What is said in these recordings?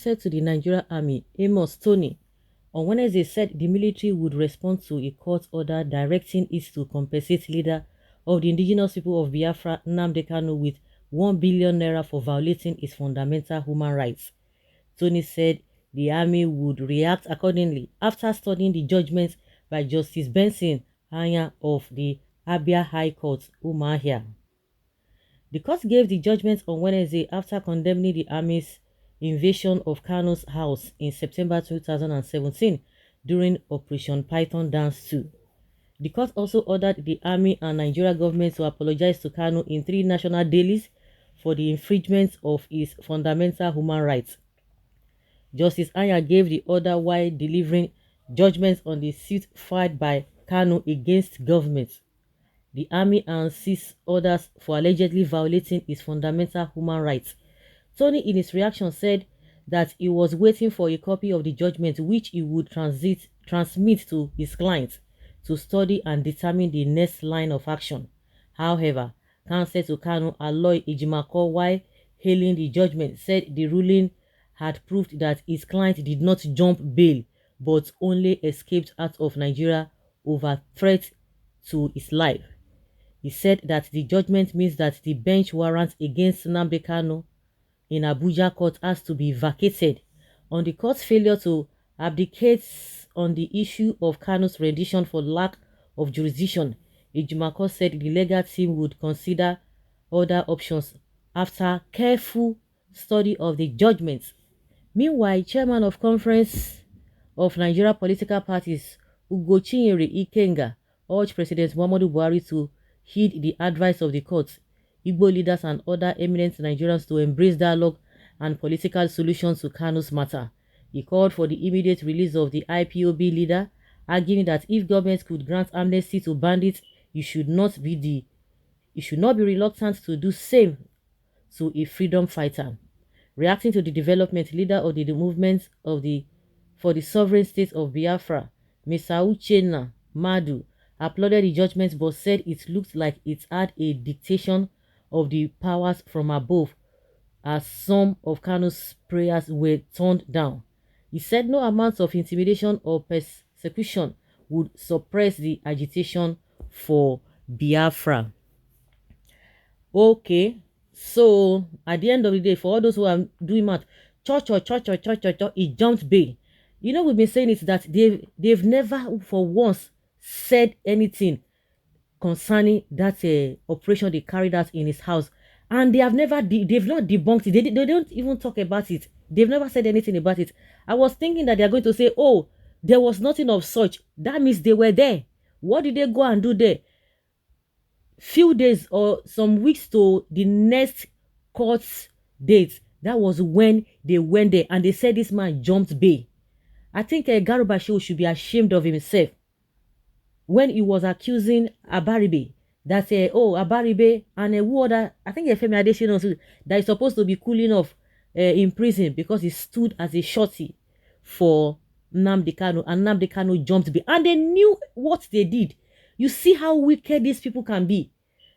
counsel to the Nigerian Army, Amos Tony, on Wednesday said the military would respond to a court order directing it to compensate leader of the indigenous people of Biafra, Nnamdi, with 1 billion naira for violating his fundamental human rights. Tony said the army would react accordingly after studying the judgment by Justice Benson Anya of the Abia High Court, Umuahia. The court gave the judgment on Wednesday after condemning the army's invasion of Kanu'S house in September 2017 during Operation Python Dance 2. The court also ordered the army and Nigeria government to apologize to Kanu in 3 national dailies for the infringement of his fundamental human rights. Justice Anya gave the order while delivering judgments on the suit filed by Kanu against government, the army, and 6 others for allegedly violating his fundamental human rights. Tony, in his reaction, said that he was waiting for a copy of the judgment which he would transmit to his clients to study and determine the next line of action. However, counsel to Kanu, Aloy Ejimako, while hailing the judgment, said the ruling had proved that his client did not jump bail but only escaped out of Nigeria over threat to his life. He said that the judgment means that the bench warrant against Nnamdi Kanu in Abuja court has to be vacated on the court's failure to abdicate on the issue of Kanu's rendition for lack of jurisdiction. Ejimako said the legal team would consider other options after careful study of the judgments. Meanwhile, chairman of Conference of Nigeria Political Parties, Ugochinyere Ikenga, urged President Muhammadu Buhari to heed the advice of the court, Igbo leaders and other eminent Nigerians to embrace dialogue and political solutions to Kanu's matter. He called for the immediate release of the IPOB leader, arguing that if government could grant amnesty to bandits, it should not be reluctant to do same to a freedom fighter. Reacting to the development, leader of the movement for the sovereign state of Biafra, Mr. Uchenna Madu, applauded the judgment but said it looked like it had a dictation of the powers from above as some of Kanu's prayers were turned down. He said no amount of intimidation or persecution would suppress the agitation for Biafra. Okay, so at the end of the day, for all those who are doing math, it jumped bail. You know, we've been saying it that they've never for once said anything concerning that operation they carried out in his house, and they've not debunked it. They don't even talk about it. They've never said anything about it. I was thinking that they're going to say, oh, there was nothing of such. That means they were there. What did they go and do there? Few days or some weeks to the next court date, that was when they went there and they said this man jumped bail. I think Garba should be ashamed of himself when he was accusing Abaribe that Abaribe and who other, I think Femi Adesina also, that is supposed to be cooling off in prison because he stood as a shorty for Nnamdi Kanu, and Nnamdi Kanu jumped bail, and they knew what they did. You see how wicked these people can be,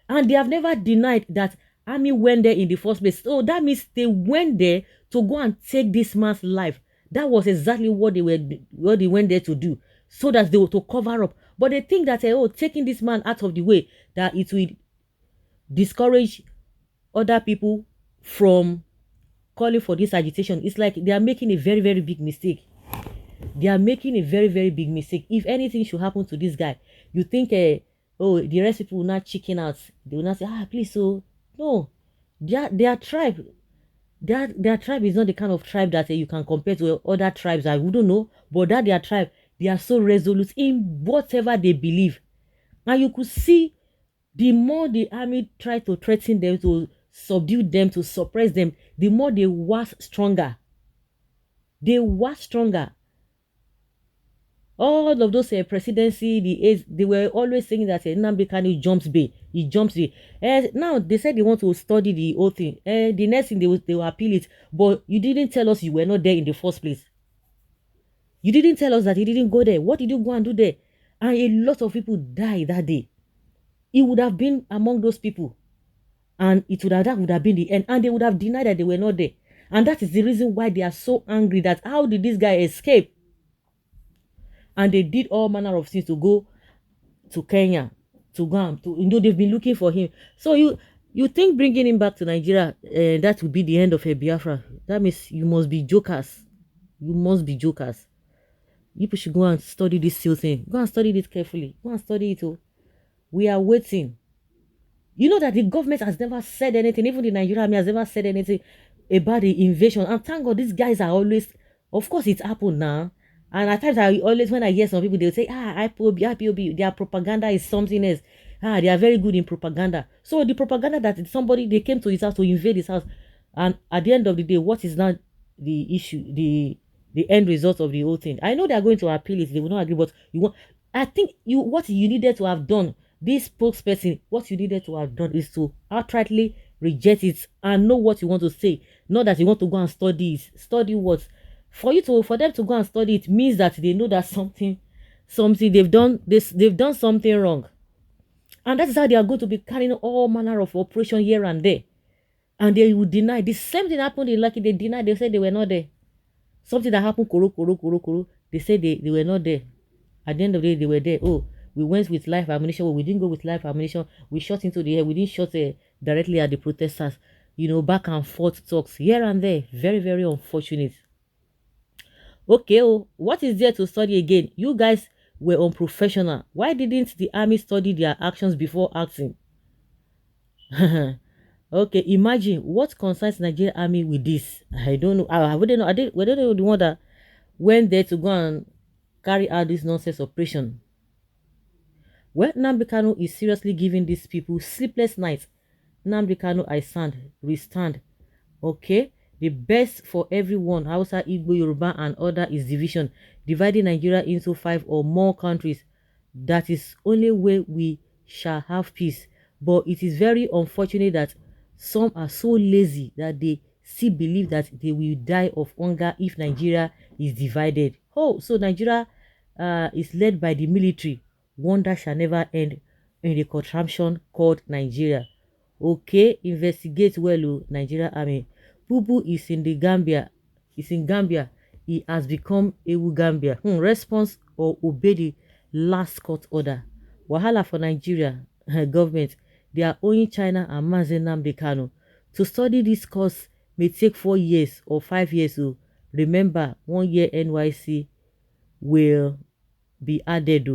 and they have never denied that army went there in the first place. So that means they went there to go and take this man's life. That was exactly what they went there to do, so that they were to cover up. But they think that taking this man out of the way, that it will discourage other people from calling for this agitation. It's like they are making a very, very big mistake. They are making a very, very big mistake. If anything should happen to this guy, you think the rest people will not chicken out. They will not say, please, so no. Their tribe, their tribe is not the kind of tribe that you can compare to other tribes. I wouldn't know, but that their tribe, they are so resolute in whatever they believe. And you could see the more the army tried to threaten them, to subdue them, to suppress them, the more they was stronger. They were stronger. All of those presidency, the aides, they were always saying that Nnamdi Kanu jumps bail. He jumps bail. Now they said they want to study the whole thing. The next thing they will appeal it. But you didn't tell us you were not there in the first place. You didn't tell us that you didn't go there. What did you go and do there? And a lot of people died that day. He would have been among those people. And that would have been the end. And they would have denied that they were not there. And that is the reason why they are so angry that how did this guy escape? And they did all manner of things to go to Kenya, to go and to, they've been looking for him. So you think bringing him back to Nigeria, that would be the end of a Biafra? That means you must be jokers. You must be jokers. You people should go and study this still thing. Go and study it carefully. Go and study it. Oh. We are waiting. You know that the government has never said anything. Even the Nigerian army has never said anything about the invasion. And thank God these guys are always, of course it's happened now. And at times I always, when I hear some people, they'll say, IPOB, their propaganda is something else. They are very good in propaganda. So the propaganda that somebody, they came to his house to invade his house. And at the end of the day, what is now the issue, the end result of the whole thing? I know they are going to appeal it, they will not agree, but I think what you needed to have done, this spokesperson, what you needed to have done is to outrightly reject it and know what you want to say. Not that you want to go and study it. Study what? For them to go and study it means that they know that something they've done something wrong. And that is how they are going to be carrying all manner of operation here and there. And they will deny. The same thing happened in Lucky. They denied. They said they were not there. Something that happened, koro. They said they were not there. At the end of the day, they were there. Oh, we went with live ammunition. Well, we didn't go with live ammunition. We shot into the air. We didn't shoot directly at the protesters. Back and forth talks here and there. Very, very unfortunate. Okay, what is there to study again? You guys were unprofessional. Why didn't the army study their actions before acting? Okay, imagine what concerns Nigerian army with this. I don't know. I wouldn't know. We don't know the one that went there to go and carry out this nonsense operation. Well, Nnamdi Kanu is seriously giving these people sleepless nights. Nnamdi Kanu, I restand. Okay, the best for everyone, Hausa, Igbo, Yoruba, and other is division, dividing Nigeria into 5 or more countries. That is only way we shall have peace. But it is very unfortunate that some are so lazy that they still believe that they will die of hunger if Nigeria is divided. Oh, so Nigeria is led by the military. Wonder shall never end in the contraption called Nigeria. Okay, investigate well, Nigeria army. Bubu is in Gambia. He has become Ewu Gambia. Response or obey the last court order. Wahala for Nigeria government. They are owing China and Nnamdi Kanu. To study this course may take 4 years or 5 years. So remember, 1 year NYC will be added.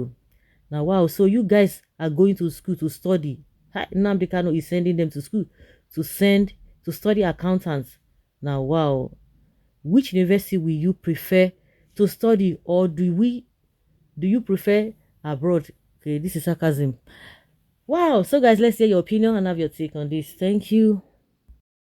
Now, wow, so you guys are going to school to study. Nnamdi Kanu is sending them to school to study accountants. Now, wow, which university will you prefer to study, or do you prefer abroad? Okay, this is sarcasm. Wow, so guys, let's hear your opinion and have your take on this. Thank you.